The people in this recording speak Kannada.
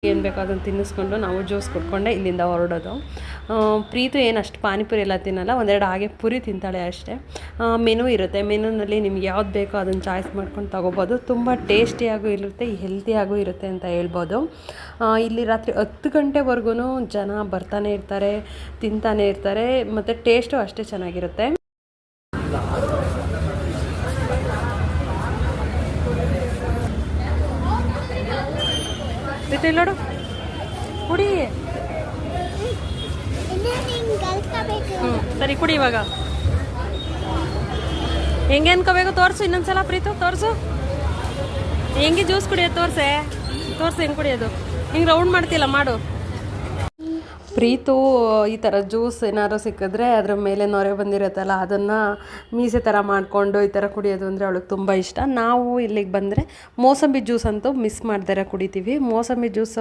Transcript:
ಏನು ಬೇಕೋ ಅದನ್ನು ತಿನ್ನಿಸ್ಕೊಂಡು ನಾವು ಜ್ಯೂಸ್ ಕುಡ್ಕೊಂಡೆ ಇಲ್ಲಿಂದ ಹೊರಡೋದು. ಪ್ರೀತು ಏನು ಅಷ್ಟು ಪಾನಿಪುರಿ ಎಲ್ಲ ತಿನ್ನಲ್ಲ, ಒಂದೆರಡು ಹಾಗೆ ಪುರಿ ತಿಂತಾಳೆ ಅಷ್ಟೇ. ಮೆನು ಇರುತ್ತೆ, ಮೆನುನಲ್ಲಿ ನಿಮ್ಗೆ ಯಾವ್ದು ಬೇಕೋ ಅದನ್ನು ಚಾಯ್ಸ್ ಮಾಡ್ಕೊಂಡು ತೊಗೋಬೋದು. ತುಂಬ ಟೇಸ್ಟಿಯಾಗೂ ಇರುತ್ತೆ, ಹೆಲ್ತಿಯಾಗೂ ಇರುತ್ತೆ ಅಂತ ಹೇಳ್ಬೋದು. ಇಲ್ಲಿ ರಾತ್ರಿ 10 ಗಂಟೆವರೆಗೂ ಜನ ಬರ್ತಾನೆ ಇರ್ತಾರೆ, ತಿಂತಾನೆ ಇರ್ತಾರೆ, ಮತ್ತು ಟೇಸ್ಟು ಅಷ್ಟೇ ಚೆನ್ನಾಗಿರುತ್ತೆ. ನೋಡು ಕುಡಿ. ಸರಿ ಕುಡಿ. ಇವಾಗ ಹೆಂಗೆ ಅನ್ಕೋಬೇಕು ತೋರಿಸು ಇನ್ನೊಂದ್ಸಲ. ಪ್ರೀತು ತೋರಿಸು ಹೆಂಗೆ ಜ್ಯೂಸ್ ಕುಡಿಯೋದು, ತೋರಿಸು ಹೆಂಗೆ ಕುಡಿಯೋದು. ಹಿಂಗೆ ರೌಂಡ್ ಮಾಡ್ತಿಲ್ಲ, ಮಾಡು. ಪ್ರೀತು ಈ ಥರ ಜ್ಯೂಸ್ ಏನಾದ್ರು ಸಿಕ್ಕಿದ್ರೆ ಅದ್ರ ಮೇಲೆ ನೊರೆ ಬಂದಿರುತ್ತಲ್ಲ ಅದನ್ನು ಮೀಸೆ ಥರ ಮಾಡಿಕೊಂಡು ಈ ಥರ ಕುಡಿಯೋದು ಅಂದರೆ ಅವಳಿಗೆ ತುಂಬ ಇಷ್ಟ. ನಾವು ಇಲ್ಲಿಗೆ ಬಂದರೆ ಮೋಸಂಬಿ ಜ್ಯೂಸ್ ಅಂತೂ ಮಿಸ್ ಮಾಡ್ದಾರೆ ಕುಡಿತೀವಿ. ಮೋಸಂಬಿ ಜ್ಯೂಸ್